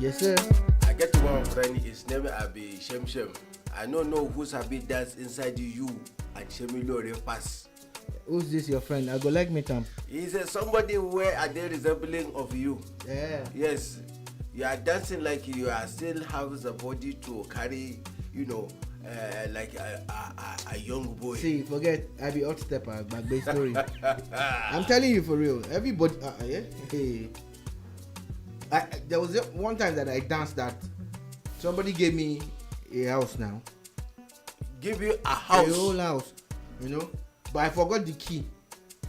Yes, sir. I get one friend, his name Abi Shem. I don't know who's Abi that's inside you and Shemilo pass. Who's this your friend? I go like meet him. He said somebody where are they resembling of you? Yeah. Yes. You are dancing like you are still have the body to carry, like a young boy. See, forget I be hot stepper, back base story. I'm telling you for real. Everybody, yeah. Hey. There was one time that I danced that somebody gave me a house now. Give you a house? A whole house, But I forgot the key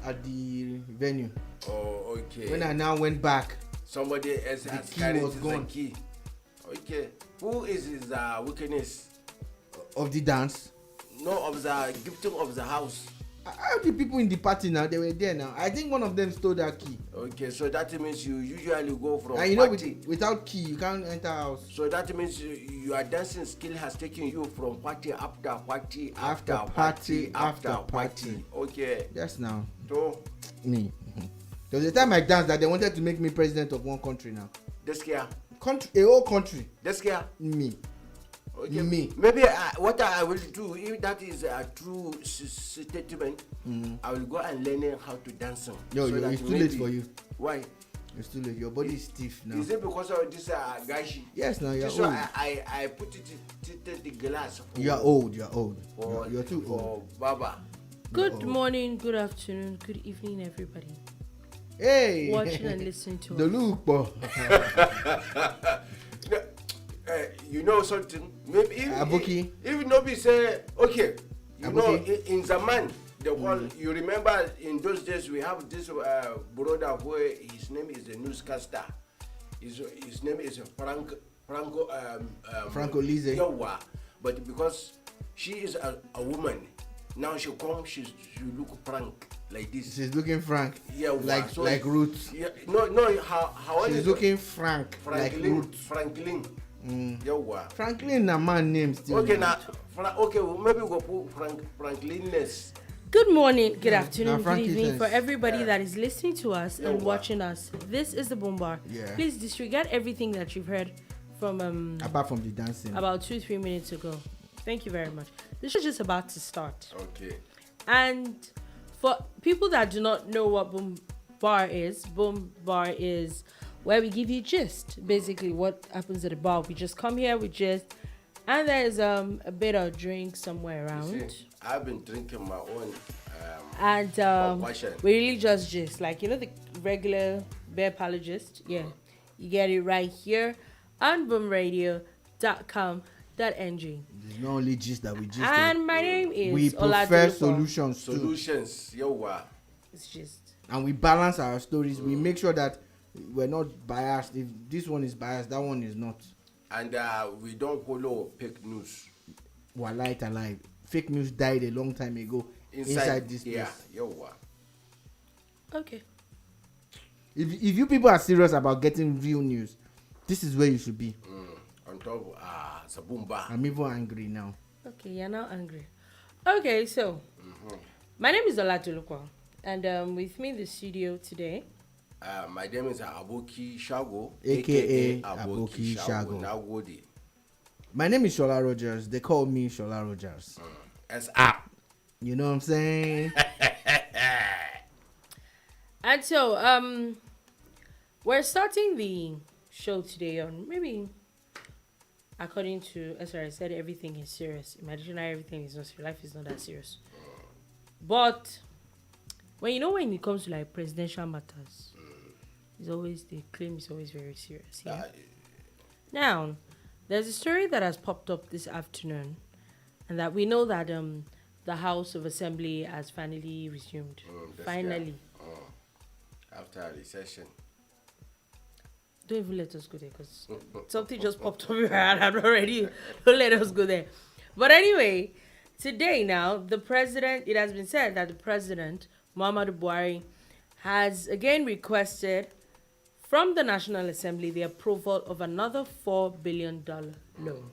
at the venue. Oh, okay. When I now went back, somebody else has carried the key. Okay. Who is his weakness? Of the dance? No, of the gifting of the house. How the people in the party now, they were there now. I think one of them stole that key. Okay, so that means you usually go from and party. Without key, you can't enter house. So that means your dancing skill has taken you from party after party after party after party. Okay. Yes, now. So me. There was a time I danced that they wanted to make me president of one country now. This year? A whole country. This year? Me. Okay. Me. Maybe what I will do, if that is a true statement, I will go and learn how to dance. No, it's too late for you. Why? It's too late. Your body is stiff now. Is it because of this gashi? Yes, now you're so old. I put it the glass. You're old. You're old. You're too old. For Baba. Good morning, good afternoon, good evening, everybody. Hey. Watching and listening to the us. look, boy. You know something? Maybe if nobody say okay, in Zaman the one you remember in those days we have this brother where his name is a newscaster. His name is Franco Lise. But because she is a woman, now she look frank like this. She's looking frank. Yeah, like Roots. Yeah, no. How she's looking frank like Roots. Franklin. Franklin a man name still. Okay, now maybe we go put Franklinness. Good morning, good afternoon, good evening sense. for everybody that is listening to us and watching us. This is the Boom Bar. Yeah. Please disregard everything that you've heard from apart from the dancing about 2-3 minutes ago. Thank you very much. This is just about to start. Okay. And for people that do not know what Boom Bar is where we give you gist. Basically, what happens at the bar, we just come here, we gist, and there's a bit of drink somewhere around. See, I've been drinking my own. And we really just gist, like the regular bear palace gist. Yeah, you get it right here on boomradio.com.ng. There's not only gist that we gist. And my name is we prefer solutions too. Solutions, It's just. And we balance our stories. We make sure that we're not biased. If this one is biased, that one is not. And we don't follow fake news. Wallahi alive. Fake news died a long time ago inside this place. Okay. If you people are serious about getting real news, this is where you should be. On top of Sabumba. I'm even angry now. Okay, you're now angry. Okay, so my name is Olatulukwa, and with me in the studio today. My name is Aboki Shago, aka Aboki Shago. Nagodi. My name is Shola Rogers. They call me Shola Rogers. You know what I'm saying? And so, we're starting the show today on maybe, according to, as I said, everything is serious. Imaginary everything is not serious. Life is not that serious. But when it comes to like presidential matters, the claim is always very serious. Yeah. Now, there's a story that has popped up this afternoon, and that we know that the House of Assembly has finally resumed. Finally. After a recession. Don't even let us go there because something just popped up in my head. I'm not ready. Don't let us go there. But anyway, today now, it has been said that the president, Muhammadu Buhari, has again requested from the National Assembly the approval of another $4 billion loan.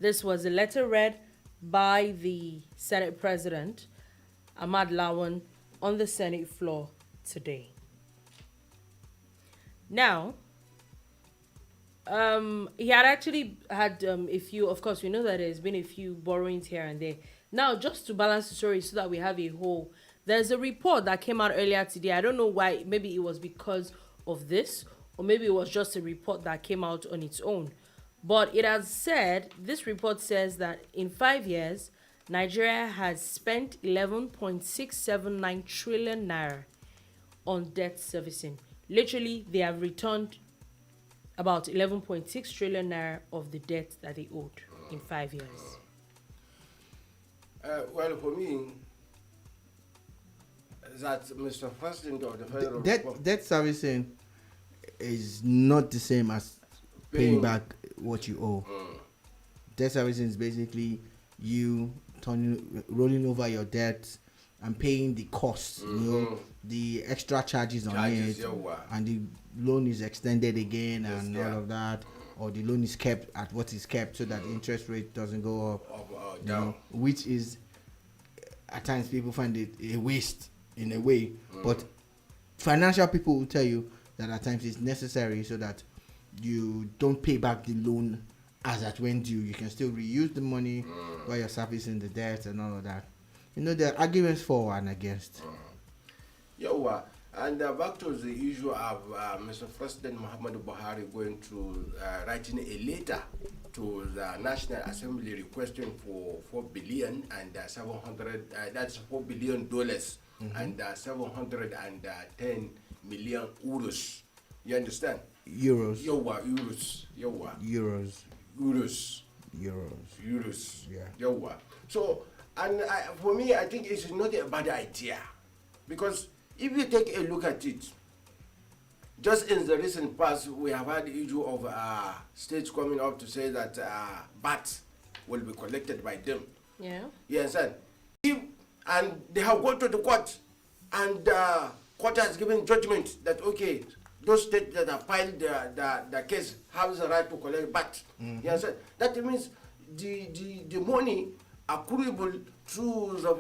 This was a letter read by the Senate President, Ahmad Lawan, on the Senate floor today. Now, He had actually had a few. Of course, we know that there's been a few borrowings here and there. Now, just to balance the story, so that we have a whole. There's a report that came out earlier today. I don't know why. Maybe it was because of this, or maybe it was just a report that came out on its own. But it has said, this report says that in 5 years, Nigeria has spent 11.679 trillion naira on debt servicing. Literally, they have returned about 11.6 trillion naira of the debt that they owed in 5 years. Well, for me, that Mr. President of the Federal Republic, debt servicing is not the same as paying back what you owe. Debt servicing is basically you rolling over your debt and paying the costs, you know, the extra charges on it, and the loan is extended again, and all of that, or the loan is kept at what is kept, so that the interest rate doesn't go up or you down. know, which is at times people find it a waste in a way, but financial people will tell you that at times it's necessary so that you don't pay back the loan as at when due. You can still reuse the money while you're servicing the debt and all of that. You know, there are arguments for and against. And back to the issue of Mr. President Muhammadu Buhari going to writing a letter to the National Assembly requesting for 4 billion and 700. That's $4 billion and 710 million euros. You understand? Euros. Euros. Yeah. So, and for me, I think it's not a bad idea, because if you take a look at it, just in the recent past, we have had the issue of states coming up to say that VAT will be collected by them. Yeah. You understand? And they have gone to the court, and the court has given judgment that, okay, those states that have filed the case have the right to collect VAT. You understand? That means the money accruable to the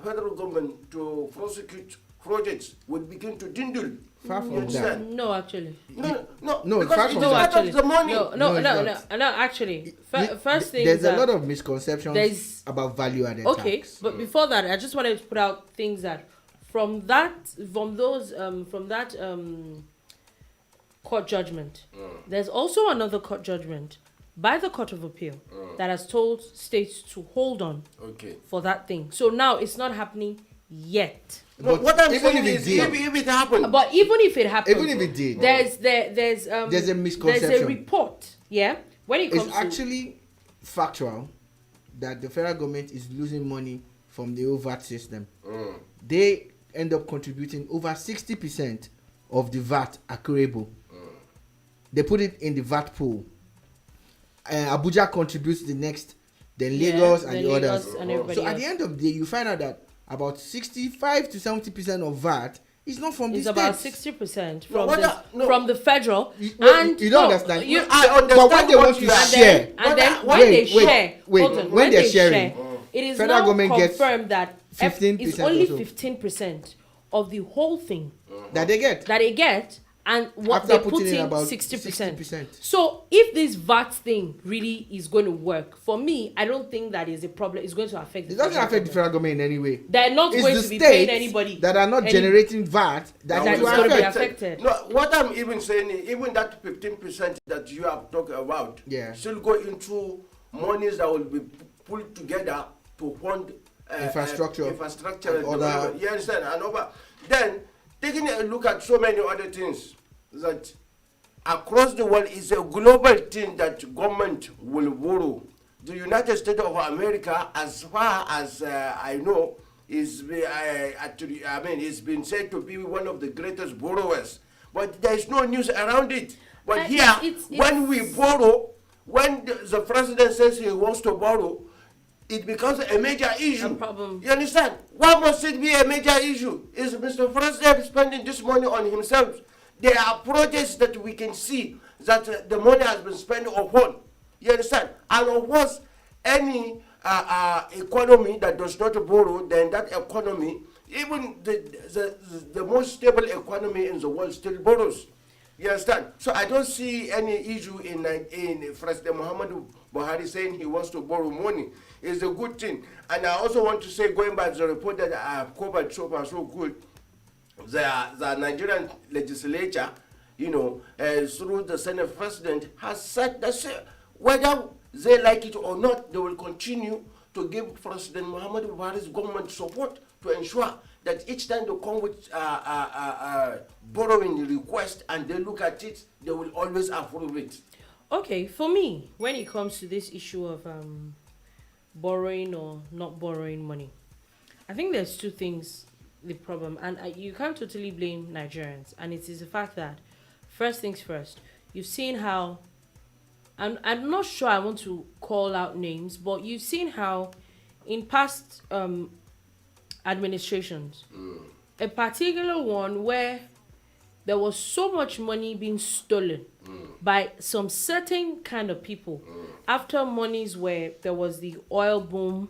federal government to prosecute projects will begin to dwindle. Far from that. No, actually. No, far because from it's that. part of the money. No, actually. First thing there's a lot of misconceptions about value-added okay, tax. but before that, I just wanted to put out things that from that court judgment, there's also another court judgment by the Court of Appeal that has told states to hold on for that thing. So now it's not happening yet. No, But what I'm even saying if is, it did, if it happened, But even if it happens, even if it did, there's a misconception. There's a report, yeah. When it comes it's actually factual that the federal government is losing money from the VAT system. They end up contributing over 60% of the VAT accruable. They put it in the VAT pool. Abuja contributes the next, then Lagos and the others. So at the end of the day, you find out that about 65 to 70% of VAT is not from the it's states. about 60% from the federal. You And don't understand. I understand But when they want to share, and then when wait, they share, hold on, when they're sharing, it is federal now government gets confirmed that 15% it's only or so. 15% of the whole thing that they get. And what After they put putting in in about 60%. So if this VAT thing really is going to work, for me, I don't think that is a problem. It's going to affect. It doesn't affect the federal government in any way. They're not It's going the to be paying states anybody that are not generating VAT that is will going to be affect. affected. No, what I'm even saying is, even that 15% that you have talked about, still go into monies that will be pulled together to fund infrastructure and other. You understand? And over then, taking a look at so many other things that across the world is a global thing that government will borrow. The United States of America, as far as I know, it's been said to be one of the greatest borrowers. But there is no news around it. But here, when we borrow, when the president says he wants to borrow, it becomes a major issue. A problem. You understand? Why must it be a major issue? Is Mr. President spending this money on himself? There are projects that we can see that the money has been spent upon. You understand? And of course, any economy that does not borrow, then that economy, even the most stable economy in the world, still borrows. You understand? So I don't see any issue in President Muhammadu Buhari saying he wants to borrow money. It's a good thing. And I also want to say, going back to the report that I have covered so far so good, the Nigerian legislature, through the Senate President, has said that whether they like it or not, they will continue to give President Muhammadu Buhari's government support to ensure that each time they come with borrowing request and they look at it, they will always approve it. Okay, for me, when it comes to this issue of borrowing or not borrowing money, I think there's two things the problem, and you can't totally blame Nigerians, and it is the fact that, first things first, you've seen how, I'm not sure I want to call out names, but you've seen how in past administrations, a particular one where there was so much money being stolen by some certain kind of people after monies where there was the oil boom,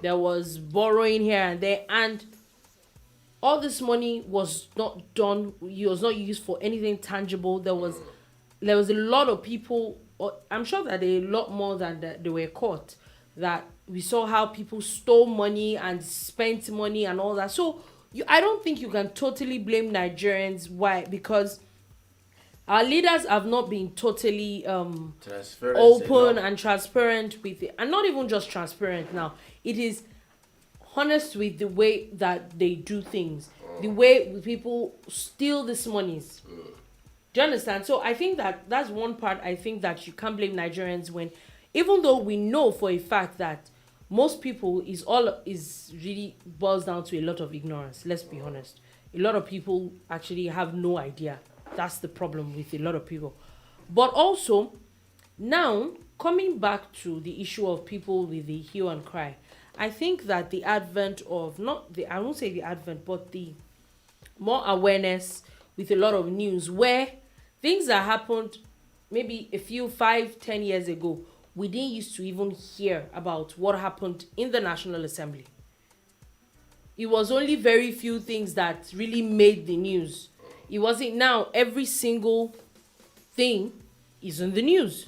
there was borrowing here and there, and all this money was not done, it was not used for anything tangible. There was a lot of people, I'm sure that there are a lot more than that they were caught, that we saw how people stole money and spent money and all that. So I don't think you can totally blame Nigerians. Why? Because our leaders have not been totally open and transparent with it. And not even just transparent now. It is honest with the way that they do things. The way people steal these monies. Do you understand? So I think that's one part I think that you can't blame Nigerians when, even though we know for a fact that most people is really boils down to a lot of ignorance. Let's be honest. A lot of people actually have no idea. That's the problem with a lot of people. But also, now, coming back to the issue of people with the hue and cry, I think that the advent of, I won't say the advent, but the more awareness with a lot of news where things that happened maybe 5-10 years ago, we didn't used to even hear about what happened in the National Assembly. It was only very few things that really made the news. It wasn't now every single thing is in the news.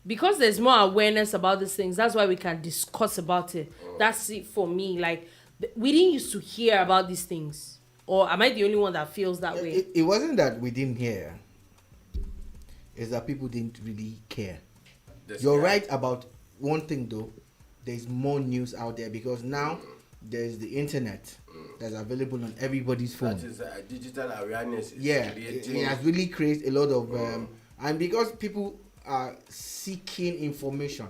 Because there's more awareness about these things, that's why we can discuss about it. That's it for me. Like, we didn't used to hear about these things. Or am I the only one that feels that way? It wasn't that we didn't hear. It's that people didn't really care. You're right about one thing though. There's more news out there because now there's the internet that's available on everybody's phone. That is digital awareness. It has really created a lot of and because people are seeking information,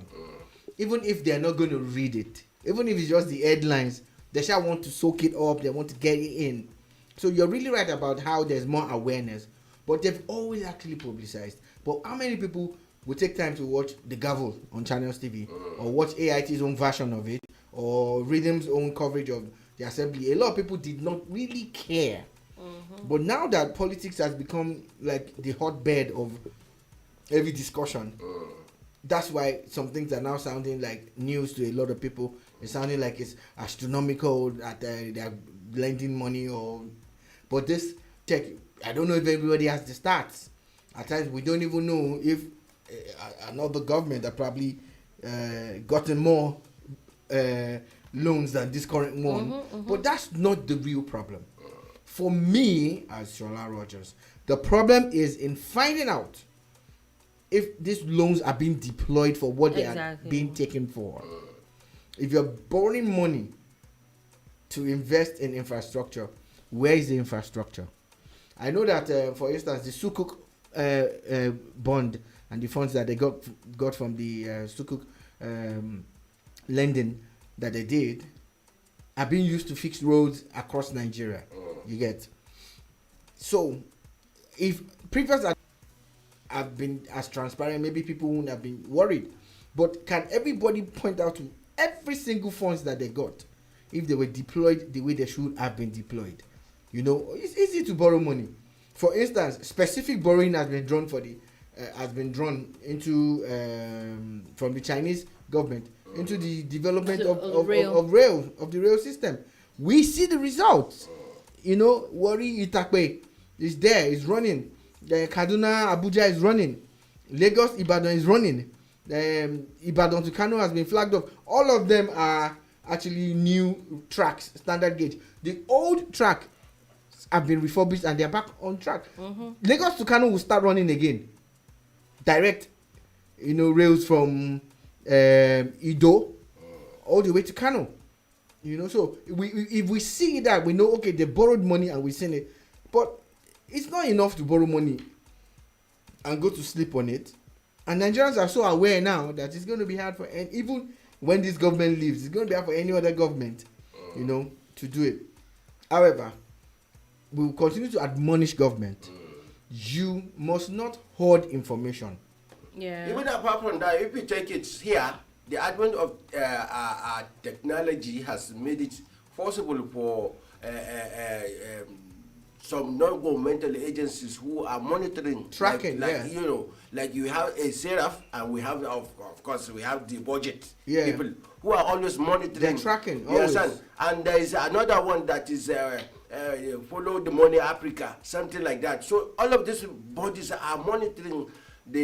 even if they're not going to read it, even if it's just the headlines, they shall want to soak it up, they want to get it in. So you're really right about how there's more awareness, but they've always actually publicized. But how many people will take time to watch The Gavel on Channels TV or watch AIT's own version of it or Rhythm's own coverage of the assembly? A lot of people did not really care. But now that politics has become like the hotbed of every discussion, that's why some things are now sounding like news to a lot of people. It's sounding like it's astronomical that they're lending money but this tech, I don't know if everybody has the stats. At times we don't even know if another government that probably gotten more loans than this current one. But that's not the real problem. For me, as Shola Rogers, the problem is in finding out if these loans are being deployed for what they are being taken for. If you're borrowing money to invest in infrastructure, where is the infrastructure? I know that, for instance, the Sukuk bond and the funds that they got from the Sukuk lending that they did are being used to fix roads across Nigeria. You get? So, if previous have been as transparent, maybe people wouldn't have been worried. But can everybody point out to every single funds that they got if they were deployed the way they should have been deployed? You know, it's easy to borrow money. For instance, specific borrowing has been drawn into from the Chinese government into the development of the rail system. We see the results. You know, Wari Itakpe is there, is running. The Kaduna, Abuja is running. Lagos, Ibadan is running. Ibadan to Kano has been flagged off. All of them are actually new tracks, standard gauge. The old track have been refurbished and they are back on track. Lagos to Kano will start running again. Direct, rails from Ido all the way to Kano. So if we see that, we know, okay, they borrowed money and we've seen it. But it's not enough to borrow money and go to sleep on it. And Nigerians are so aware now that it's going to be hard for, and even when this government leaves, it's going to be hard for any other government, to do it. However, we will continue to admonish government. You must not hoard information. Yeah. Even apart from that, if you take it here, the advent of technology has made it possible for some non-governmental agencies who are monitoring, tracking, like you have a seraph, and we have, of course, we have the budget people who are always monitoring. They're tracking, yes, and there is another one that is Follow the Money Africa, something like that. So all of these bodies are monitoring the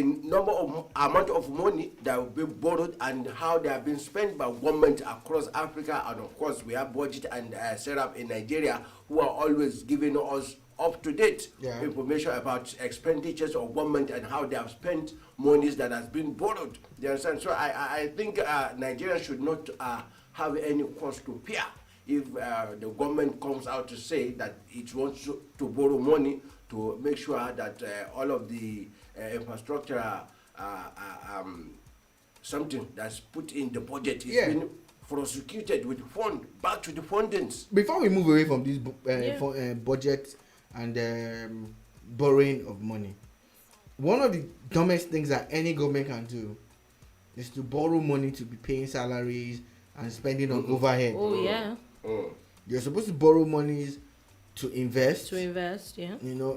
amount of money that will be borrowed and how they have been spent by government across Africa. And of course, we have budget and seraph in Nigeria who are always giving us up-to-date information about expenditures of government and how they have spent monies that has been borrowed. You understand? So I think Nigeria should not have any cause to fear if the government comes out to say that it wants to borrow money to make sure that all of the infrastructure, something that's put in the budget is being prosecuted with fund back to the fundings. Before we move away from this budget and borrowing of money, one of the dumbest things that any government can do is to borrow money to be paying salaries and spending on overhead. Oh yeah. You're supposed to borrow monies to invest. In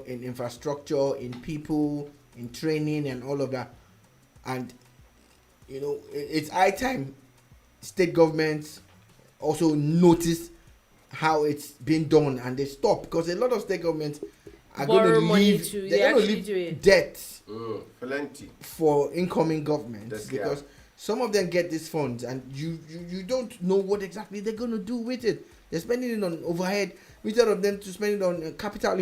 infrastructure, in people, in training, and all of that. And it's high time state governments also notice how it's been done and they stop, because a lot of state governments are going to leave debt plenty for incoming governments, because some of them get these funds and you don't know what exactly they're going to do with it. They're spending it on overhead instead of them to spend it on capital.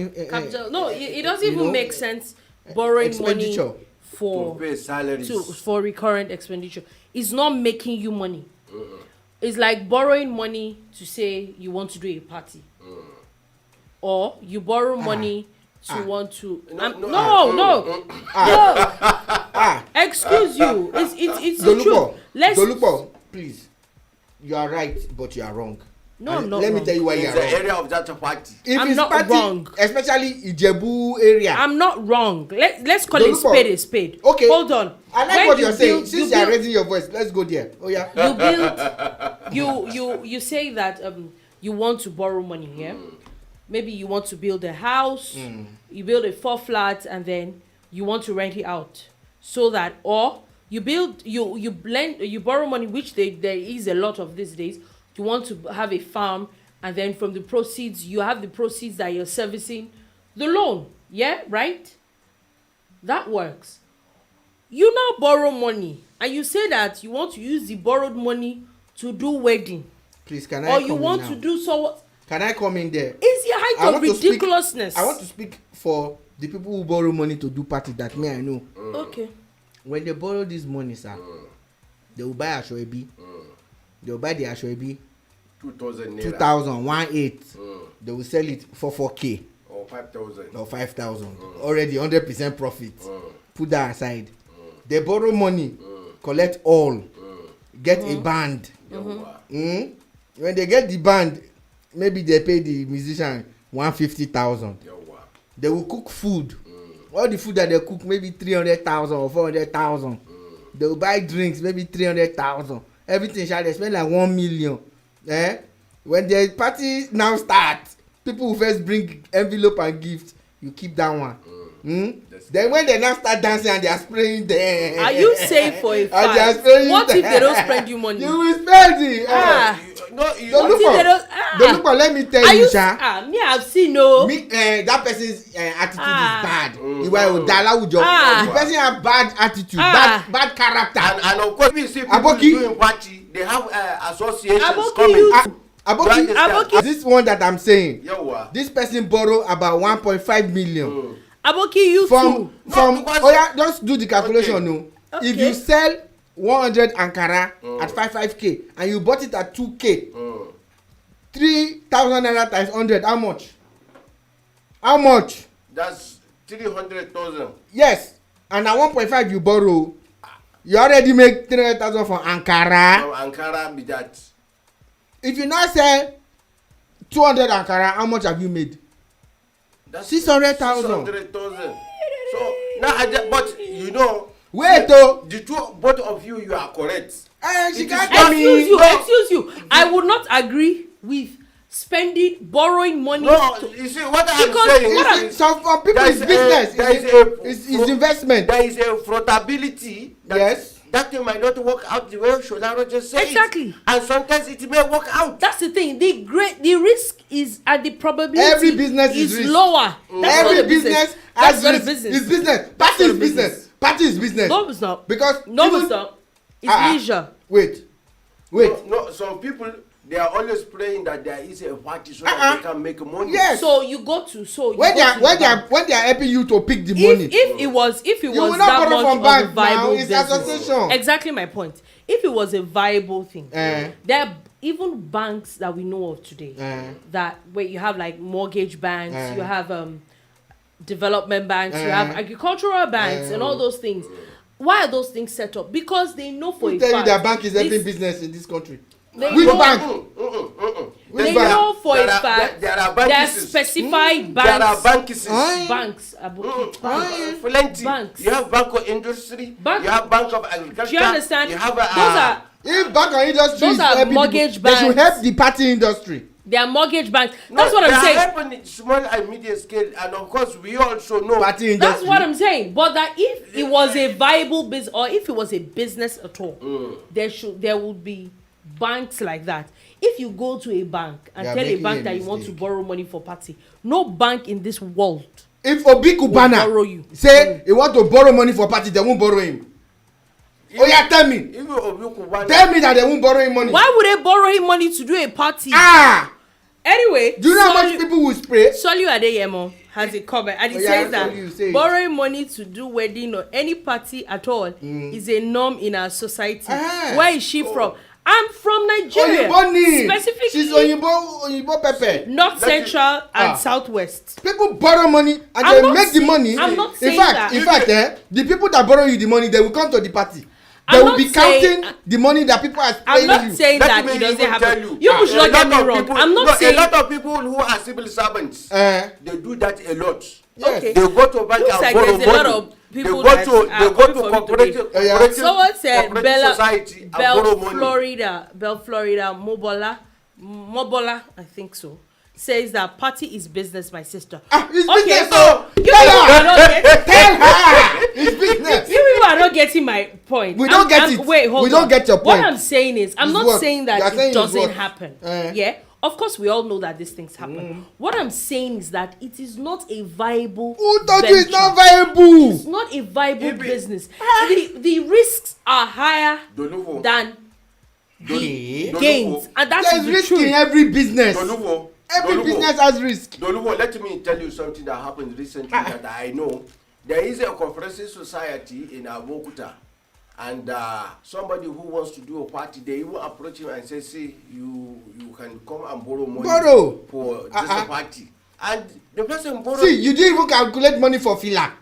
No, it doesn't even make sense borrowing money for to pay salaries for recurrent expenditure. It's not making you money. It's like borrowing money to say you want to do a party, or you borrow money to want to. No. Excuse you. It's the truth. Dolupo, please. You are right, but you are wrong. No, I'm not Let wrong. me tell you why you are the wrong. area of that party. If I'm it's not party, wrong. especially Ijebu area. I'm not wrong. Let's call Dolupo. a spade. Okay. Hold on. I like what you're saying. Since you are raising your voice, let's go there. Oh yeah. You say that you want to borrow money, yeah? Maybe you want to build a house, you build a 4 flats, and then you want to rent it out. So that, or you borrow money, which there is a lot of these days. You want to have a farm, and then from the proceeds, you have the proceeds that you're servicing the loan. Yeah, right? That works. You now borrow money, and you say that you want to use the borrowed money to do wedding. Please, can I come in now? Or you want to do so. Can I come in there? It's the height of ridiculousness. I want to speak for the people who borrow money to do party that I know. Okay. When they borrow this money, sir, they will buy Ashoebi. They will buy the Ashoebi 2,000 naira. 2,000, 1,800. They will sell it for 4K. Or 5,000. Or 5,000. Already 100% profit. Put that aside. They borrow money, collect all, get a band. When they get the band, maybe they pay the musician 150,000. They will cook food. All the food that they cook, maybe 300,000 or 400,000. They will buy drinks, maybe 300,000. Everything shall they spend like 1 million. When the party now starts, people will first bring envelope and gift. You keep that one. Then when they now start dancing and they are spraying there. Are you saying for a fact? What if they don't spend you money? You will spend it. Don't look for. Let me tell you, Sha. Me I've seen no. Me, that person's attitude is bad. The person have bad attitude, bad character. And of course, we see people doing party. They have associations coming. Aboki, this one that I'm saying, this person borrow about 1.5 million. Aboki, you from just do the calculation. No, if you sell 100 Ankara at 55k and you bought it at 2k, 3,000 naira times 100, how much? How much? That's 300,000. Yes, and at 1.5 you borrow, you already make 300,000 for Ankara. No, Ankara be that. If you now sell 200 Ankara, how much have you made? That's 600,000. 600,000. So now, but you know. Wait, though. The two, both of you are correct. She can't excuse you. I would not agree with borrowing money. No, you see what I'm saying. Some people's business. It's investment. There is a fraudability. Yes. That thing might not work out the way Sholaro just said. Exactly. And sometimes it may work out. That's the thing. The risk is and the probability. Every business is lower. Every business has risk. Business. It's business. Party is business. Party is business. No, it's not. Because it's not. It's leisure. Wait. No, some people, they are always praying that there is a party so that they can make money. Yes. So you go to when they are helping you to pick the money. If it was that much of a viable business. Exactly my point. If it was a viable thing, there are even banks that we know of today that where you have like mortgage banks, you have development banks, you have agricultural banks and all those things. Why are those things set up? Because they know for a fact. Tell you their bank is helping business in this country. Which bank? They know for a fact there are specified banks. There are banks. Plenty. Banks. You have bank of industry. You have bank of agriculture. Do you understand? You have if bank of industry those are mortgage banks. They should help the party industry. They are mortgage banks. That's what I'm saying. They happen in small and medium scale, and of course we also know. Party industry. That's what I'm saying. But that if it was a viable business or if it was a business at all, there would be banks like that. If you go to a bank and tell a bank that you want to borrow money for party, no bank in this world. If Obi Kubana say he want to borrow money for party, they won't borrow him. Tell me. Tell me that they won't borrow him money. Why would they borrow him money to do a party? Anyway, do you know how much people will spray? Solu Adeyemo has a comment and he says that borrowing money to do wedding or any party at all is a norm in our society. Where is she from? I'm from Nigeria. Specifically, she's Oyinbo Pepe. North Central and Southwest. People borrow money and they make the money. I'm not saying in fact, the people that borrow you the money, they will come to the party. They will be counting the money that people are paying you. I'm not saying that it doesn't happen. You should not get me wrong. I'm not saying a lot of people who are civil servants. They do that a lot. Okay. They go to bank and borrow money. A lot of people they go to cooperative someone said society Bell Florida, Mobola, I think so, says that party is business, my sister. It's business, so you people are not tell her it's business. You people are not getting my point. We don't get it. Wait, hold on. We don't get your point. What I'm saying is, I'm not saying that it doesn't happen. Yeah. Of course, we all know that these things happen. What I'm saying is that it is not a viable Who told you it's not viable? It's not a viable business. The risks are higher than the gains. And that's There's risk in every business. Every business has risk. Doluvo, let me tell you something that happened recently that I know. There is a conferencing society in Abokuta. And somebody who wants to do a party, they even approach him and say, see, you can come and borrow money for this party. And the person borrowed. See, you didn't even calculate money for Fila.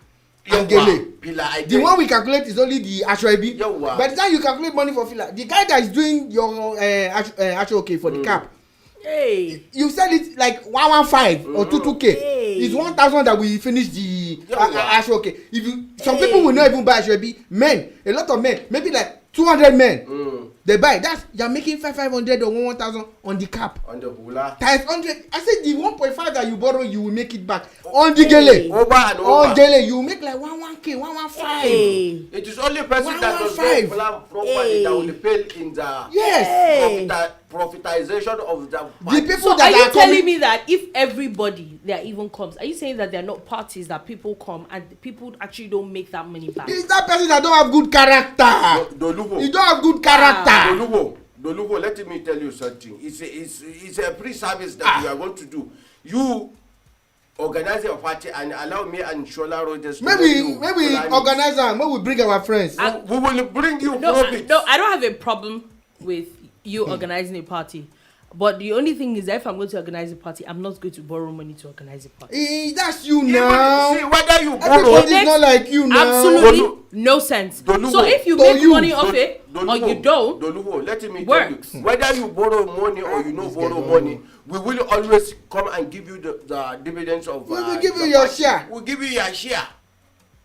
The one we calculate is only the Ashwebi. By the time you calculate money for Fila, the guy that is doing your Ashwebi for the cap, you sell it like 115 or 22k. It's 1,000 that we finish the Ashwebi. If you, some people will not even buy Ashwebi. Men, a lot of men, maybe like 200 men. They buy. That's you're making 500 or 1,000 on the cap. On the hula. Times 100. I said the 1.5 that you borrow, you will make it back. On the gele. Over and over. On gele, you will make like 1k, 115. Hey. It is only person that does not plan properly that will pay in the profitization of the party. The people so that are you telling me that if everybody there even comes, are you saying that there are not parties that people come and people actually don't make that money back? It's that person that don't have good character. You don't have good character. Dolugo, let me tell you something. It's a free service that you are going to do. You organize your party and allow me and Shola Rogers to maybe organize and when we bring our friends. We will bring you profit. No, I don't have a problem with you organizing a party. But the only thing is that if I'm going to organize a party, I'm not going to borrow money to organize a party. That's you now. See, whether you borrow, everybody's not like you now. Absolutely no sense. So if you make money off it or you don't, Dolugo, let me tell you, whether you borrow money or you don't borrow money, we will always come and give you the dividends of. We will give you your share. We'll give you your share.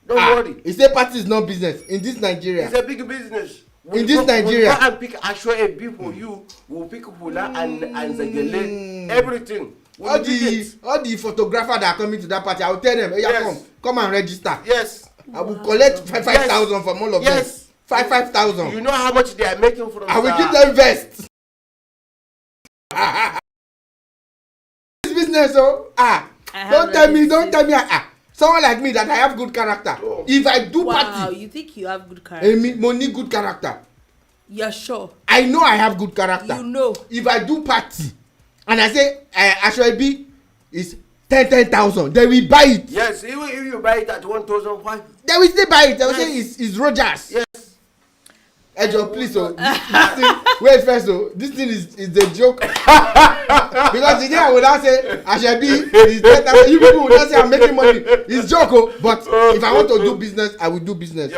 Don't worry. He said party is not business in this Nigeria. It's a big business. In this Nigeria, we'll go and pick Ashwa for you. We'll pick Hula and Zagele, everything. All the photographers that are coming to that party, I will tell them, hey, come and register. Yes. I will collect 5,000 from all of them. 5,000. You know how much they are making from. I will give them vests. This business, don't tell me. Someone like me that I have good character. Oh. If I do party. Wow, you think you have good character? Money good character. You're sure? I know I have good character. You know. If I do party and I say Ashwebi is 10,000, they will buy it. Yes, even if you buy it at 1,500. They will still buy it. They will say it's Rogers. Yes. Ejo, please, wait first, this thing is a joke. Because the day I will not say Ashwebi is 10,000, you people will not say I'm making money. It's joke, but if I want to do business, I will do business.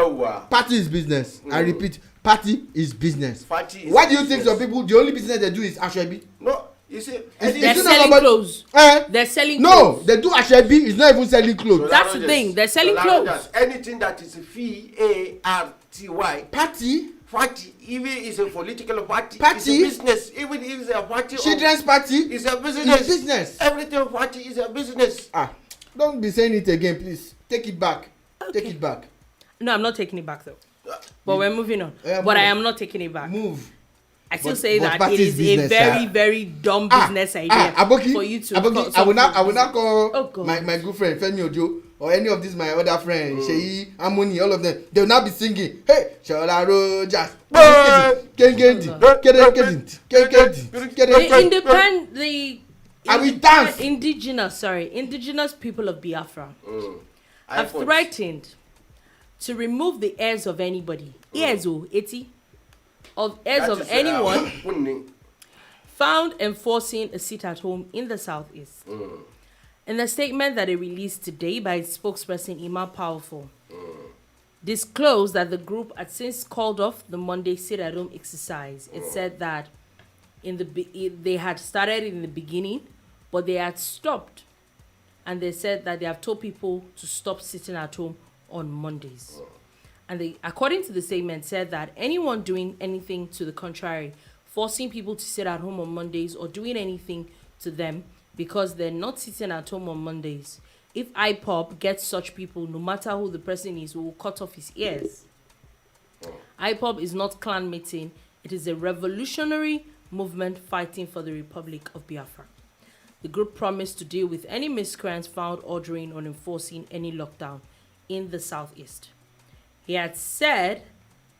Party is business. I repeat, party is business. Why do you think some people, the only business they do is Ashwebi? No, you see, they're selling clothes. They're selling clothes. No, they do Ashwebi, it's not even selling clothes. So that's the thing, they're selling clothes. Anything that is Party, even is a political party, it's a business. Even if it's a party, children's party, it's a business. It's business. Everything party is a business. Don't be saying it again, please. Take it back. Okay. Take it back. No, I'm not taking it back though. But we're moving on. But I am not taking it back. Move. I still say that it is a very, very dumb business idea for you to. I will not call my good friend Femi Ojo or any of these my other friends, Sheyi, Amoni, all of them. They will now be singing, hey, Shola Rogers, indigenous people of Biafra have threatened to remove the heirs of anybody, heirs of anyone found enforcing a sit-at-home in the southeast. In a statement that they released today by its spokesperson Ima Powerful, disclosed that the group had since called off the Monday sit-at-home exercise. It said that they had started in the beginning, but they had stopped, and they said that they have told people to stop sitting at home on Mondays. And they, according to the statement, said that anyone doing anything to the contrary, forcing people to sit at home on Mondays or doing anything to them because they're not sitting at home on Mondays, if IPOB gets such people, no matter who the person is, we will cut off his ears. IPOB is not clan meeting. It is a revolutionary movement fighting for the Republic of Biafra. The group promised to deal with any miscreants found ordering or enforcing any lockdown in the southeast. He had said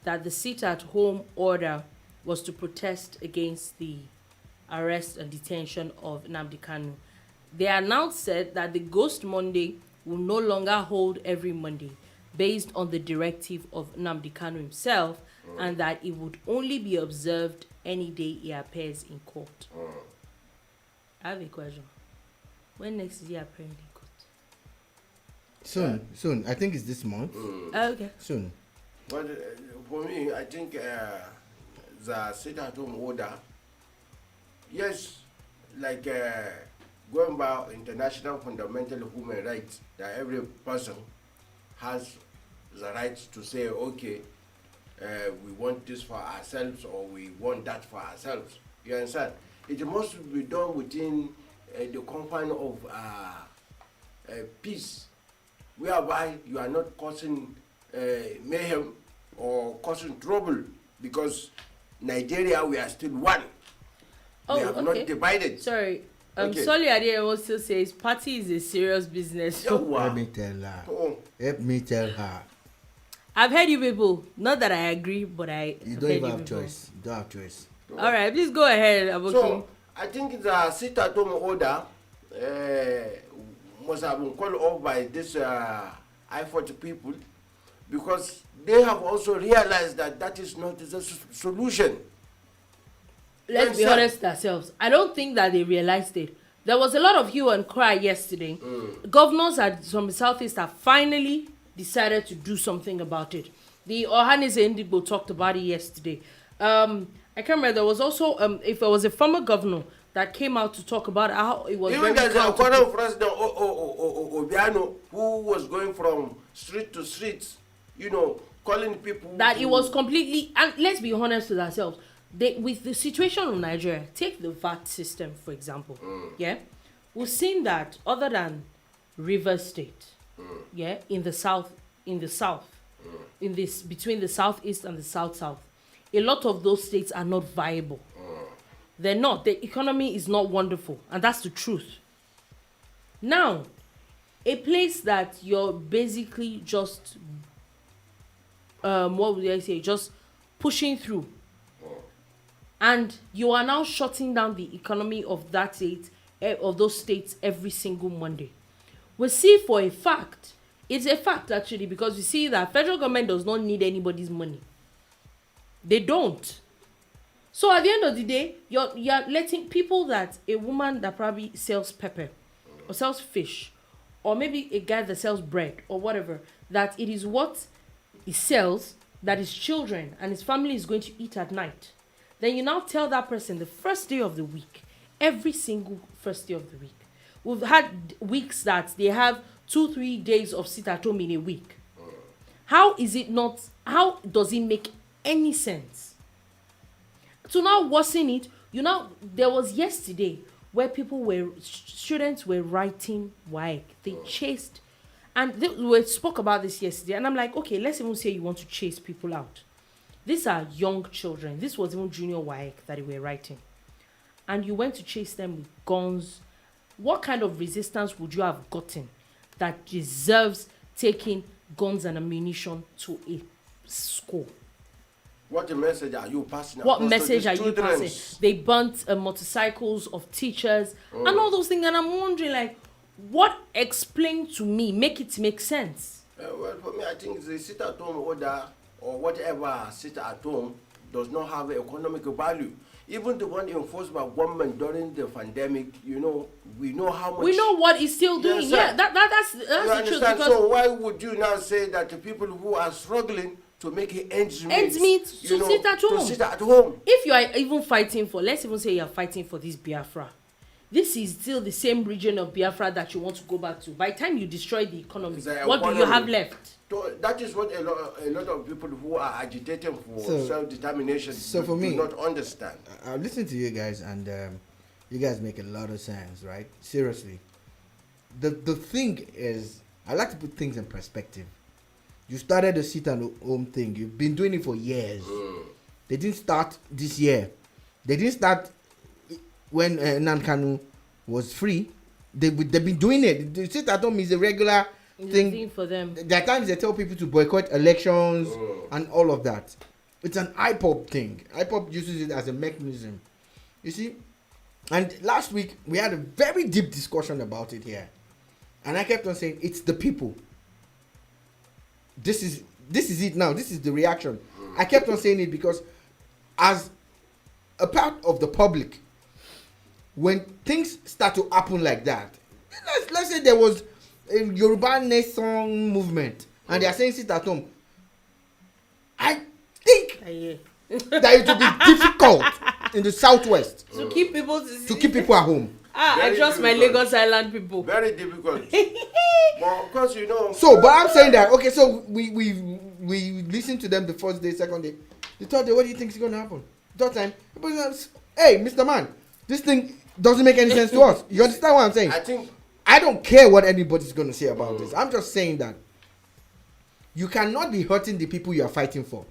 that the sit-at-home order was to protest against the arrest and detention of Nnamdi Kanu. They are now said that the Ghost Monday will no longer hold every Monday based on the directive of Nnamdi Kanu himself, and that it would only be observed any day he appears in court. I have a question. When next is he appearing in court? Soon. I think it's this month. Okay. Soon. But for me, I think the sit-at-home order, yes, like going by international fundamental human rights, that every person has the right to say, okay, we want this for ourselves or we want that for ourselves. You understand? It must be done within the confine of peace, whereby you are not causing mayhem or causing trouble, because Nigeria, we are still one. We have not divided. Sorry. Sorry, I didn't also say party is a serious business. Let me tell her. Let me tell her. I've heard you people. Not that I agree, but you don't even have choice. You don't have choice. All right, please go ahead, Aboki. So I think the sit-at-home order must have been called off by this I-40 people, because they have also realized that that is not the solution. Let's be honest ourselves. I don't think that they realized it. There was a lot of hue and cry yesterday. Governors from the southeast have finally decided to do something about it. The Ohanese Indigo talked about it yesterday. I can't remember. There was also, if there was a former governor that came out to talk about how it was. Even there's a current president Obiano who was going from street to street, calling people. That it was completely, and let's be honest with ourselves. With the situation of Nigeria, take the VAT system for example. Yeah, we've seen that other than Rivers State, yeah, in the south, in this between the southeast and the south, a lot of those states are not viable. They're not. The economy is not wonderful, and that's the truth. Now, a place that you're basically just what would I say, just pushing through, and you are now shutting down the economy of that state, of those states, every single Monday. We see for a fact, it's a fact actually, because we see that federal government does not need anybody's money. They don't. So at the end of the day, you're letting people, that a woman that probably sells pepper or sells fish, or maybe a guy that sells bread or whatever, that it is what he sells that his children and his family is going to eat at night. Then you now tell that person the first day of the week, every single first day of the week. We've had weeks that they have 2-3 days of sit at home in a week. How does it make any sense? To now worsen it, there was yesterday where students were writing WAEC. They chased, and we spoke about this yesterday, and I'm like, okay, let's even say you want to chase people out. These are young children. This was even junior WAEC that they were writing. And you went to chase them with guns. What kind of resistance would you have gotten that deserves taking guns and ammunition to a school? What message are you passing? What message are you passing? They burnt motorcycles of teachers and all those things. And I'm wondering, like, what explain to me, make it make sense? Well, for me, I think the sit-at-home order or whatever sit-at-home does not have economic value. Even the one enforced by government during the pandemic, we know how much. We know what it's still doing. Yeah, that's the truth. Because so why would you now say that the people who are struggling to make ends meet to sit at home? To sit at home. If you are even fighting for, let's even say you are fighting for this Biafra. This is still the same region of Biafra that you want to go back to. By the time you destroy the economy, what do you have left? So that is what a lot of people who are agitating for self-determination do not understand. I listen to you guys, and you guys make a lot of sense, right? Seriously. The thing is, I like to put things in perspective. You started the sit-at-home thing. You've been doing it for years. They didn't start this year. They didn't start when Nankanu was free. They've been doing it. The sit-at-home is a regular thing for them. There are times they tell people to boycott elections and all of that. It's an IPOP thing. IPOP uses it as a mechanism. You see? And last week, we had a very deep discussion about it here. And I kept on saying, it's the people. This is it now. This is the reaction. I kept on saying it because as a part of the public, when things start to happen like that, let's say there was a Yoruba Nation movement and they are saying sit at home, I think that it will be difficult in the southwest to keep people at home. I trust my Lagos Island people. Very difficult. Well, of course, So, but I'm saying that, okay, so we listened to them the first day, second day. The third day, what do you think is going to happen? Third time, hey, Mr. Man, this thing doesn't make any sense to us. You understand what I'm saying? I don't care what anybody's going to say about this. I'm just saying that you cannot be hurting the people you are fighting for.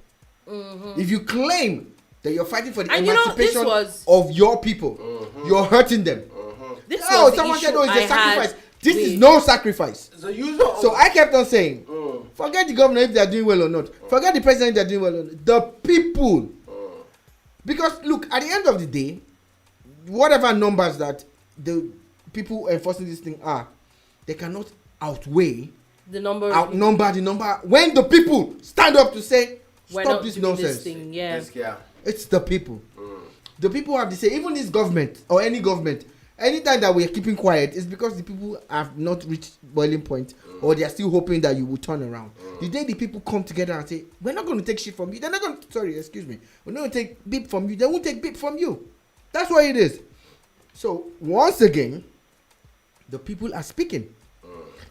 Mm-hmm. If you claim that you're fighting for the emancipation of your people, you're hurting them. This was someone said, it's a sacrifice. This is no sacrifice. So I kept on saying, forget the governor if they are doing well or not. Forget the president if they are doing well or not. The people. Because, look, at the end of the day, whatever numbers that the people enforcing this thing are, they cannot outweigh outnumber the number when the people stand up to say, stop this nonsense. It's the people. The people have to say, even this government or any government, anytime that we are keeping quiet, it's because the people have not reached boiling point or they are still hoping that you will turn around. The day the people come together and say, we're not going to take shit from you, they're not going to, we're not going to take beep from you, they won't take beep from you. That's what it is. So, once again, the people are speaking.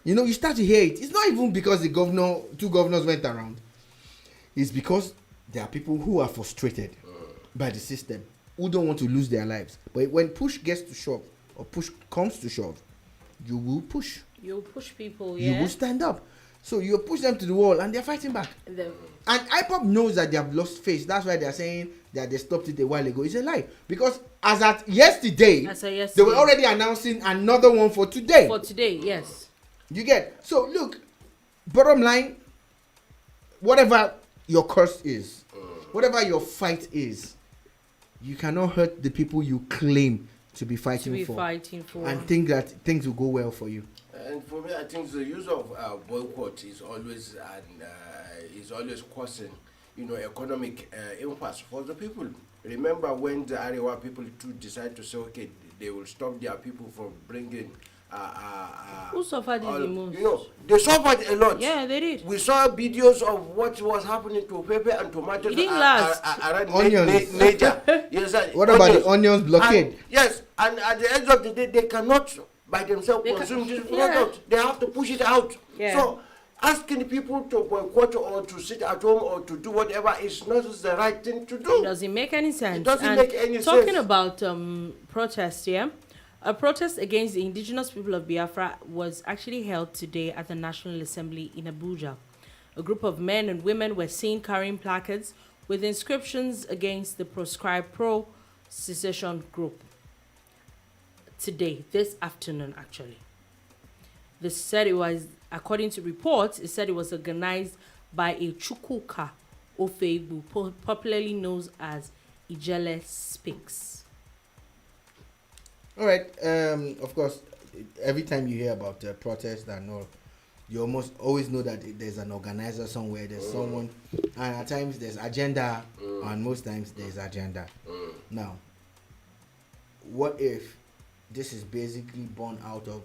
You start to hear it. It's not even because two governors went around. It's because there are people who are frustrated by the system, who don't want to lose their lives. But when push gets to shove, or push comes to shove, you will push. You'll push people, You will stand up. So you push them to the wall and they're fighting back. And IPOP knows that they have lost face. That's why they're saying that they stopped it a while ago. It's a lie. Because as at yesterday, they were already announcing another one for today. For today, yes. You get? So look, bottom line, whatever your curse is, whatever your fight is, you cannot hurt the people you claim to be fighting for. And think that things will go well for you. And for me, I think the use of boycott is always causing, economic impasse for the people. Remember when the Arewa people too decide to say, okay, they will stop their people from bringing. Who suffered the most? They suffered a lot. Yeah, they did. We saw videos of what was happening to pepper and tomatoes around onions. Niger. Yes, what about the onions blockade? Yes, and at the end of the day, they cannot by themselves consume this product. They have to push it out. Yeah. So asking people to boycott or to sit at home or to do whatever is not the right thing to do. It doesn't make any sense. It doesn't make any sense. Talking about protests, a protest against the indigenous people of Biafra was actually held today at the National Assembly in Abuja. A group of men and women were seen carrying placards with inscriptions against the proscribed pro-secession group. Today, this afternoon actually. They said it was, according to reports, it said it was organized by a Chukwuka Ofegbu, popularly known as Ijele Speaks. All right. Of course, every time you hear about protests and all, you almost always know that there's an organizer somewhere. There's someone, and at times there's agenda, and most times there's agenda. Now, what if this is basically born out of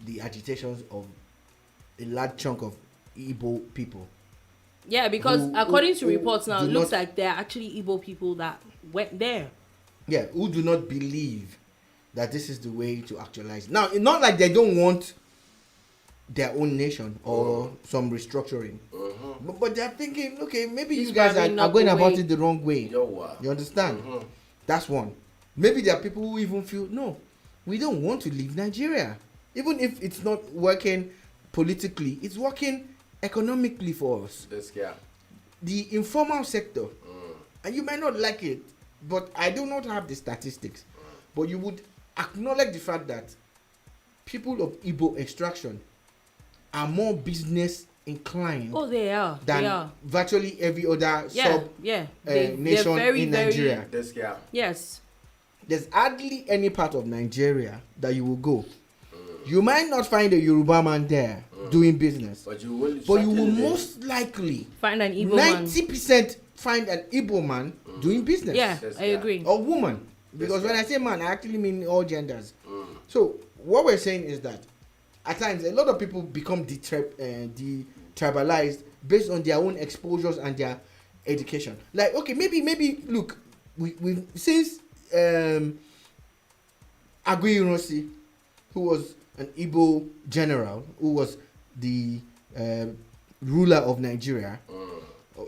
the agitations of a large chunk of Igbo people? Yeah, because according to reports now, it looks like there are actually Igbo people that went there. Yeah, who do not believe that this is the way to actualize. Now, it's not like they don't want their own nation or some restructuring. But they're thinking, okay, maybe you guys are going about it the wrong way. You understand? That's one. Maybe there are people who even feel, no, we don't want to leave Nigeria. Even if it's not working politically, it's working economically for us. The informal sector, and you might not like it, but I do not have the statistics, but you would acknowledge the fact that people of Igbo extraction are business inclined. Oh, they are. Than virtually every other nation in Nigeria. Yes. There's hardly any part of Nigeria that you will go. You might not find a Yoruba man there doing business, but you will most likely find an Igbo man. 90% find an Igbo man doing business. Yeah, I agree. Or woman, because when I say man, I actually mean all genders. So what we're saying is that at times a lot of people become detribalized based on their own exposures and their education. Like, okay, maybe look, we since Aguiyi, who was an Igbo general, who was the ruler of Nigeria.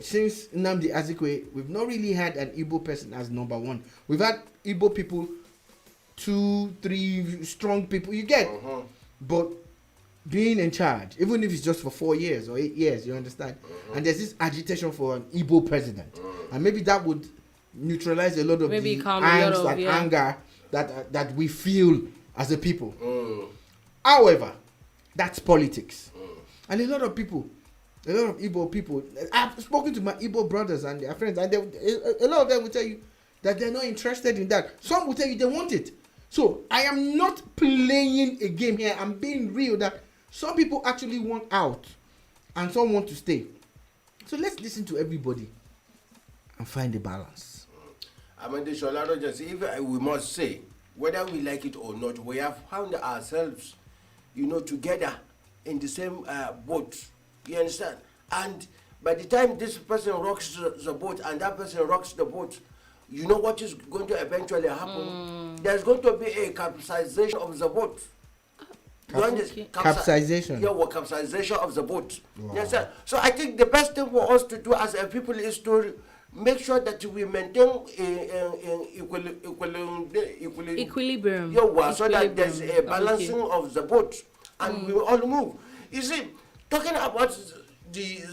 Since Nnamdi Azikiwe, we've not really had an Igbo person as number one. We've had Igbo people, 2, 3 strong people, you get. But being in charge, even if it's just for 4 years or 8 years, you understand? And there's this agitation for an Igbo president. And maybe that would neutralize a lot of the angst and anger that we feel as a people. However, that's politics. And a lot of Igbo people, I've spoken to my Igbo brothers and their friends, and a lot of them will tell you that they're not interested in that. Some will tell you they want it. So I am not playing a game here. I'm being real that some people actually want out and some want to stay. So let's listen to everybody and find the balance. I mean, if we must say, whether we like it or not, we have found ourselves, together in the same boat. You understand? And by the time this person rocks the boat and that person rocks the boat, you know what is going to eventually happen? There's going to be a capsization of the boat. Capsization? Yeah, capsization of the boat. Wow. Yes, sir. So I think the best thing for us to do as a people is to make sure that we maintain equilibrium. Yeah, so that there's a balancing of the boat and we all move. You see, talking about the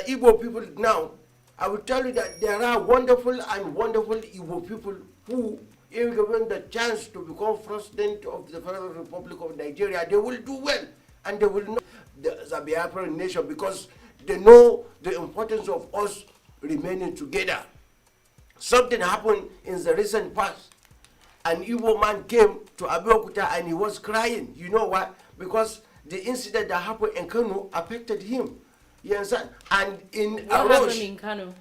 Igbo people now, I will tell you that there are wonderful Igbo people who, if given the chance to become president of the Federal Republic of Nigeria, they will do well and they will know the Biafran nation because they know the importance of us remaining together. Something happened in the recent past. An Igbo man came to Abeokuta and he was crying. You know why? Because the incident that happened in Kano affected him. You understand? And in Kano?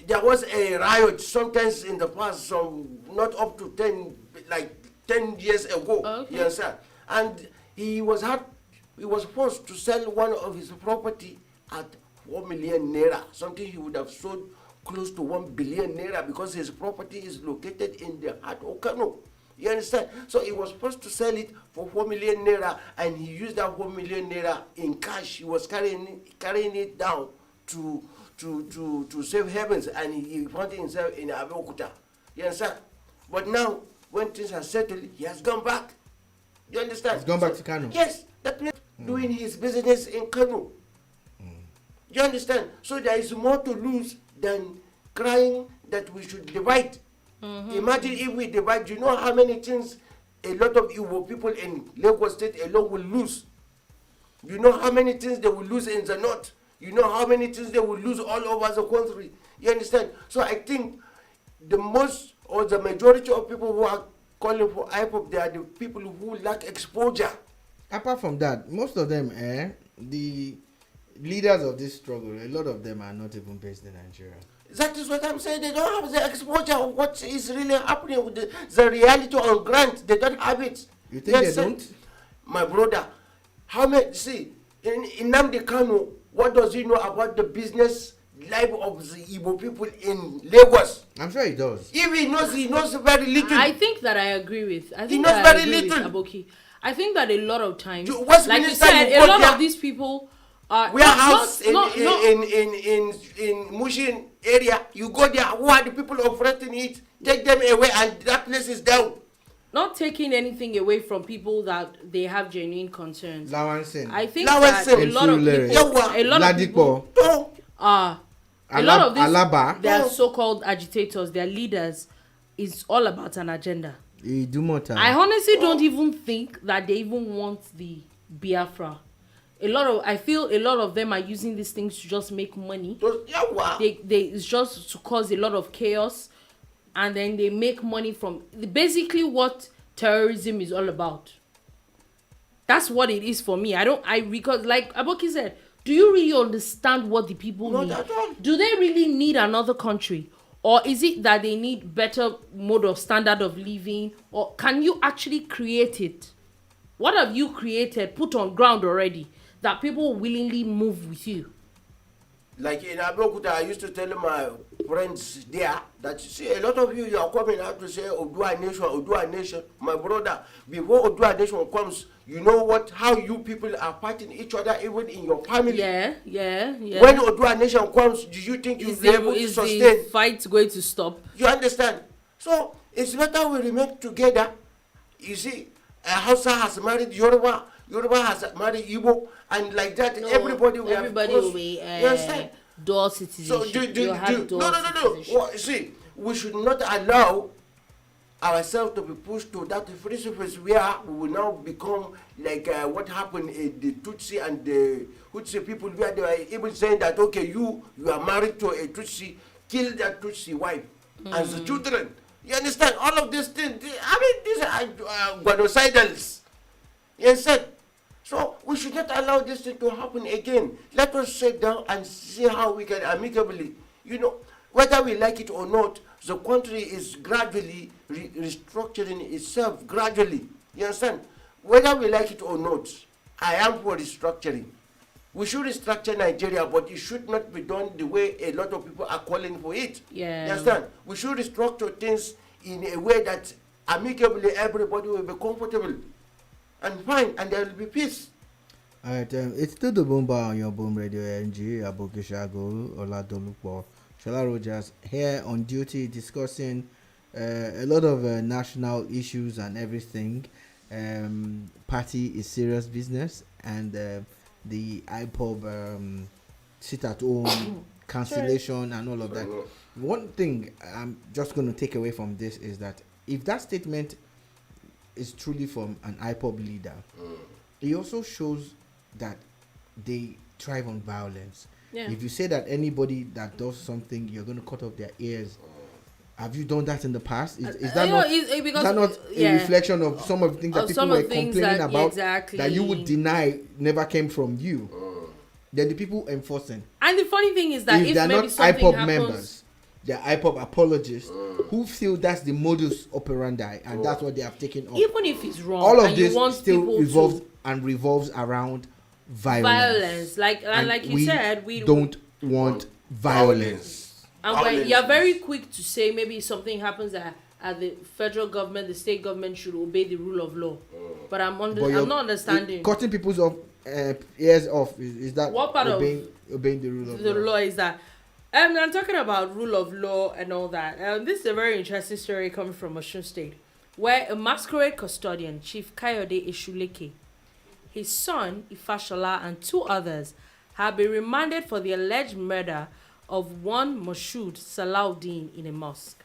There was a riot sometimes in the past, not up to 10 years ago. Okay. You understand? And he was forced to sell one of his property at 4 million naira, something he would have sold close to 1 billion naira because his property is located in the heart of Kano. You understand? So he was supposed to sell it for 4 million naira, and he used that 4 million naira in cash. He was carrying it down to save heavens, and he found himself in Abeokuta. You understand? But now, when things are settled, he has gone back. You understand? He's gone back to Kano. Yes, that means doing his business in Kano. You understand? So there is more to lose than crying that we should divide. Imagine if we divide, you know how many things a lot of Igbo people in Lagos State alone will lose. You know how many things they will lose in the north. You know how many things they will lose all over the country. You understand? So I think the majority of people who are calling for IPOP, they are the people who lack exposure. Apart from that, most of them, the leaders of this struggle, a lot of them are not even based in Nigeria. That is what I'm saying. They don't have the exposure of what is really happening with the reality on ground. They don't have it. You think they don't? My brother, in Nnamdi Kanu, what does he know about the business life of the Igbo people in Lagos? I'm sure he does. If he knows very little. I think that I agree with. He knows very little. Aboki. I think that a lot of times, like you said, a lot of these people are warehouse in Mushin area. You go there, who are the people operating it? Take them away, and that place is down. Not taking anything away from people that they have genuine concerns. I think that a lot of people, a lot of these, their so-called agitators, their leaders, is all about an agenda. I honestly don't even think that they even want the Biafra. I feel a lot of them are using these things to just make money. It's just to cause a lot of chaos, and then they make money from basically what terrorism is all about. That's what it is for me. Because like Aboki said, do you really understand what the people need? Do they really need another country? Or is it that they need better mode of standard of living? Or can you actually create it? What have you created, put on ground already, that people willingly move with you? Like in Abeokuta, I used to tell my friends there That you see, a lot of you are coming out to say Odua Nation. My brother, before Odua Nation comes, you know how you people are fighting each other, even in your family. Yeah. When Odua Nation comes, do you think you'll be able to sustain? Is the fight going to stop? You understand? So it's better we remain together. You see, Hausa has married Yoruba has married Igbo, and like that, everybody will be dual citizenship. So no. Well, see, we should not allow ourselves to be pushed to that precipice where we will now become like what happened in the Tutsi and the Hutsi people, where they were even saying that, okay, you are married to a Tutsi, kill that Tutsi wife and the children. You understand? All of these things, these are genocidals. You understand? So we should not allow this thing to happen again. Let us sit down and see how we can amicably, whether we like it or not, the country is gradually restructuring itself gradually. You understand? Whether we like it or not, I am for restructuring. We should restructure Nigeria, but it should not be done the way a lot of people are calling for it. Yeah. You understand? We should restructure things in a way that amicably everybody will be comfortable and fine, and there will be peace. Alright, it's still the Boomba on your Boom Radio NG, Abokishago, Oladolupo, Shola Rogers, here on duty discussing a lot of national issues and everything. Party is serious business, and the IPOB sit-at-home cancellation and all of that. One thing I'm just going to take away from this is that if that statement is truly from an IPOB leader, it also shows that they thrive on violence. Yeah. If you say that anybody that does something, you're going to cut off their ears, have you done that in the past? Is that not a reflection of some of the things that people were complaining about that you would deny never came from you? Then the people enforcing. And the funny thing is that if they're maybe not something IPOB happens, members, they're IPOB apologists who feel that's the modus operandi and that's what they have taken up. even if it's wrong, All of and this you want still people revolves around violence. like you said, we don't want violence. And when you're very quick to say maybe something happens at the federal government, the state government should obey the rule of law. But I'm not understanding. Cutting people's ears off is that what part obeying the rule of law? The law is that. I'm talking about rule of law and all that. This is a very interesting story coming from Osun State, where a masquerade custodian, Chief Kayode Eshuleke, his son Ifashola, and 2 others have been remanded for the alleged murder of one Moshood Salaudeen in a mosque.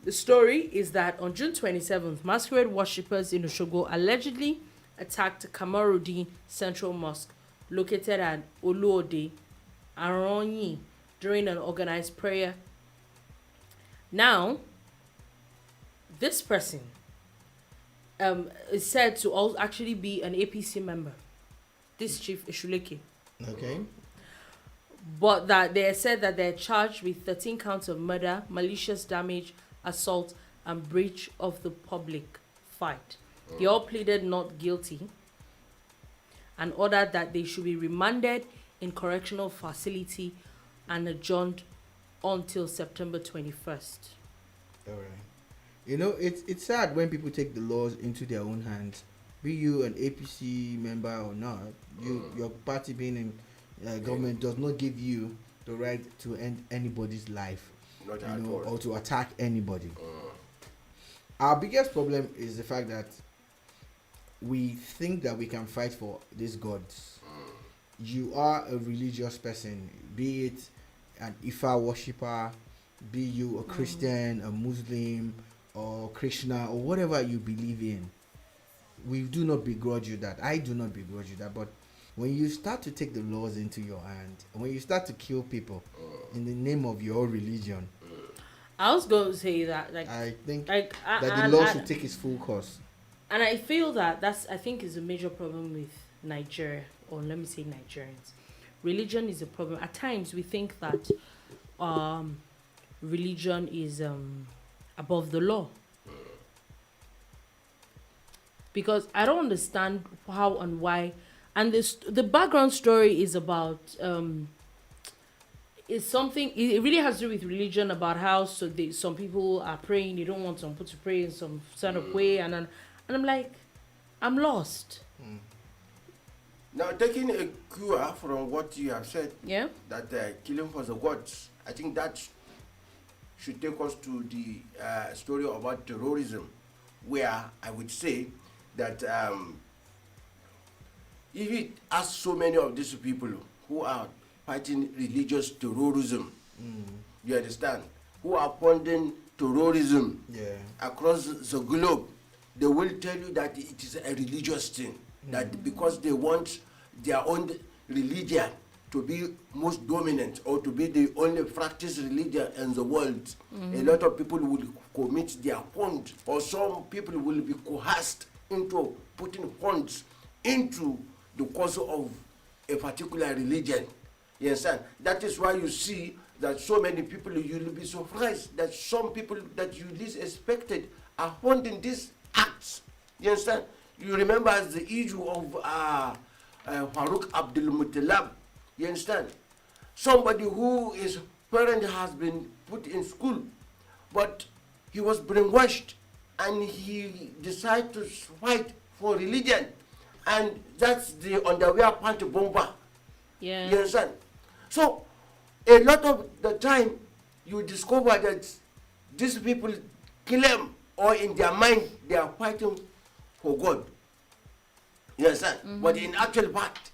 The story is that on June 27th, masquerade worshippers in Osogbo allegedly attacked Kamarudin Central Mosque, located at Oluode, Aronyi, during an organized prayer. Now, this person is said to also actually be an APC member, this Chief Eshuleke. Okay. But that they said that they're charged with 13 counts of murder, malicious damage, assault, and breach of the public fight. They all pleaded not guilty and ordered that they should be remanded in correctional facility and adjourned until September 21st. All right. It's sad when people take the laws into their own hands. Be you an APC member or not, your party being in government does not give you the right to end anybody's life, or to attack anybody. Our biggest problem is the fact that we think that we can fight for these gods. You are a religious person, be it an Ifa worshipper, be you a Christian, a Muslim, or Krishna, or whatever you believe in. We do not begrudge you that. I do not begrudge you that. But when you start to take the laws into your hand, when you start to kill people in the name of your religion, I was going to say that, I think that the law should take its full course. And I feel that I think is a major problem with Nigeria, or let me say Nigerians. Religion is a problem. At times we think that religion is above the law. Because I don't understand how and why. And the background story is about it's something. It really has to do with religion about how some people are praying. They don't want some people to pray in some sort of way, and I'm like, I'm lost. Now, taking a cue from what you have said, Yeah. that killing for the gods, I think that should take us to the story about terrorism, where I would say that if you ask so many of these people who are fighting religious terrorism, you understand, who are funding terrorism across the globe, they will tell you that it is a religious thing. That because they want their own religion to be most dominant or to be the only practiced religion in the world, a lot of people will commit their funds, or some people will be coerced into putting funds into the cause of a particular religion. You understand? That is why you see that so many people, you will be surprised that some people that you least expected are funding these acts. You understand? You remember the issue of Farouk Abdul Muttalab. You understand? Somebody who his parent has been put in school, but he was brainwashed and he decided to fight for religion. And that's the underwear panty bomber. Yeah. You understand? So, a lot of the time, you discover that these people claim, or in their mind, they are fighting for God. You understand? But in actual fact,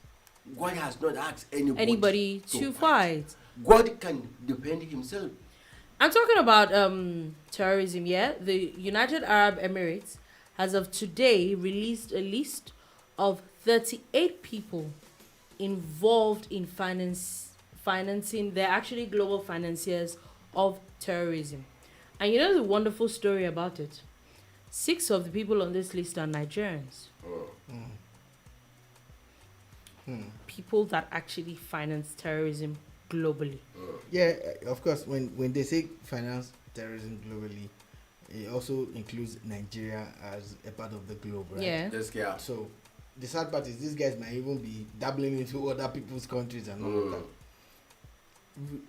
God has not asked anybody to fight. God can defend himself. I'm talking about terrorism, yeah? The United Arab Emirates, as of today, released a list of 38 people involved in financing. They're actually global financiers of terrorism. And you know the wonderful story about it? 6 of the people on this list are Nigerians. People that actually finance terrorism globally. Yeah, of course, when they say finance terrorism globally, it also includes Nigeria as a part of the globe, right? Yeah. Yes, yeah. So the sad part is these guys might even be dabbling into other people's countries and all of that.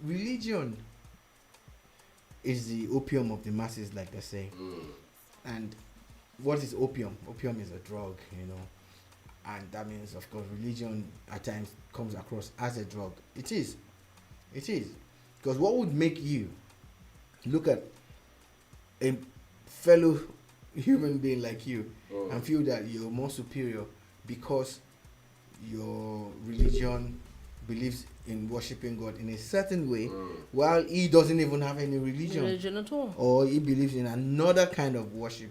Religion is the opium of the masses, like they say. And what is opium? Opium is a drug, you know. And that means, of course, religion at times comes across as a drug. It is. Because what would make you look at a fellow human being like you and feel that you're more superior because your religion believes in worshiping God in a certain way, while he doesn't even have any religion at all, or he believes in another kind of worship,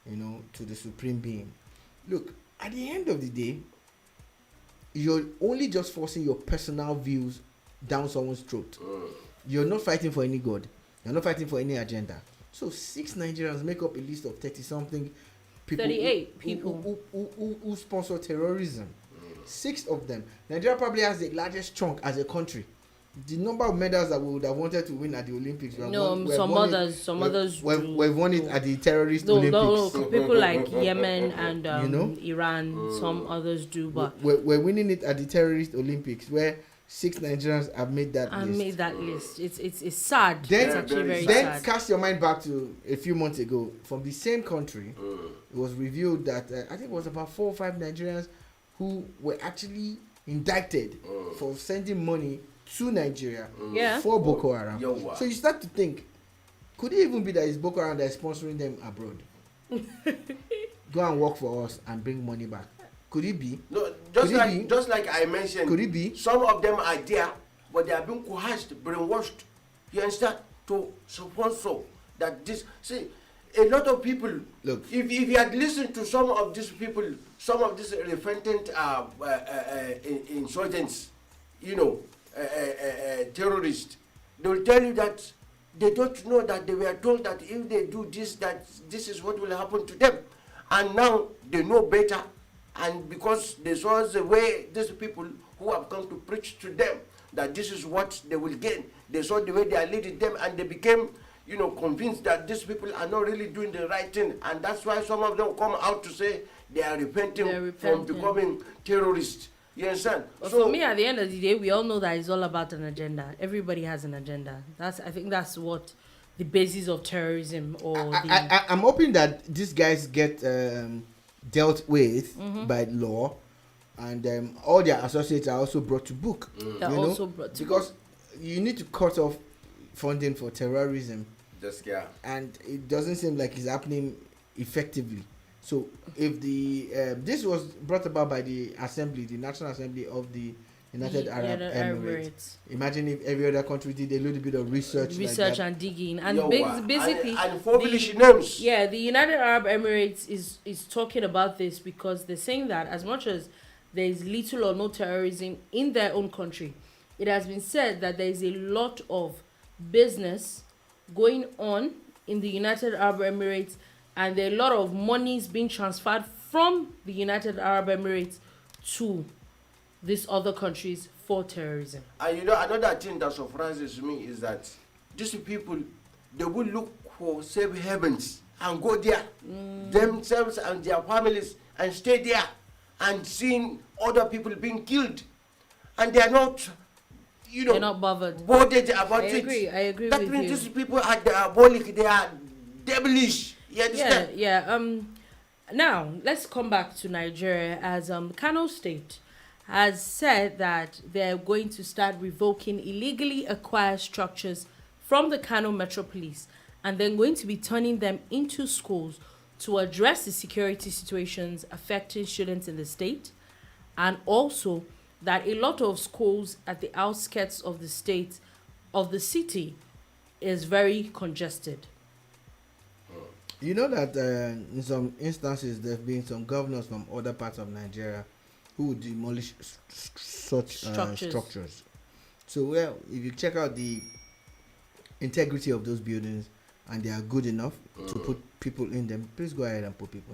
you know, to the supreme being? Look, at the end of the day, you're only just forcing your personal views down someone's throat. You're not fighting for any God. You're not fighting for any agenda. So 6 Nigerians make up a list of 30-something people. 38 people who sponsor terrorism. 6 of them. Nigeria probably has the largest chunk as a country. The number of medals that we would have wanted to win at the Olympics. Some others we've won it at the terrorist Olympics. No, people like Yemen and Iran, some others do, but we're winning it at the terrorist Olympics, where 6 Nigerians have made that list. It's sad. Then, it's actually very then sad. cast your mind back to a few months ago. From the same country, it was revealed that I think it was about 4 or 5 Nigerians who were actually indicted for sending money to Nigeria for Boko Haram. So you start to think, could it even be that it's Boko Haram that is sponsoring them abroad? Go and work for us and bring money back. Could it be? No, just like I mentioned. Could it be? Some of them are there, but they are being coerced, brainwashed. You understand? To sponsor that this. See, a lot of people. Look, if you had listened to some of these people, some of these repentant insurgents, you know, terrorists, they will tell you that they don't know that they were told that if they do this, that this is what will happen to them, and now they know better. And because they saw the way these people who have come to preach to them that this is what they will gain, they saw the way they are leading them, and they became, you know, convinced that these people are not really doing the right thing. And that's why some of them come out to say they are repenting from becoming terrorists. You understand? But for me, at the end of the day, we all know that it's all about an agenda. Everybody has an agenda. I think that's what the basis of terrorism I'm hoping that these guys get dealt with by law, and all their associates are also brought to book. Because you need to cut off funding for terrorism. And it doesn't seem like it's happening effectively. So if this was brought about by the assembly, the National Assembly of the United Arab Emirates. Imagine if every other country did a little bit of research and digging, and basically the United Arab Emirates is talking about this because they're saying that as much as there is little or no terrorism in their own country, it has been said that there is a lot of business going on in the United Arab Emirates, and there are a lot of monies being transferred from the United Arab Emirates to these other countries for terrorism. And another thing that surprises me is that these people, they will look for safe havens and go there themselves and their families and stay there and seeing other people being killed, and they are not they're not bothered about I it. agree That with means you. these people are diabolic, they are devilish. You understand? Now let's come back to Nigeria, as Kano State has said that they're going to start revoking illegally acquired structures from the Kano Metro Police, and then going to be turning them into schools to address the security situations affecting students in the state, and also that a lot of schools at the outskirts of the city is very congested. You know that in some instances there have been some governors from other parts of Nigeria who would demolish such structures. So, if you check out the integrity of those buildings and they are good enough to put people in them, please go ahead and put people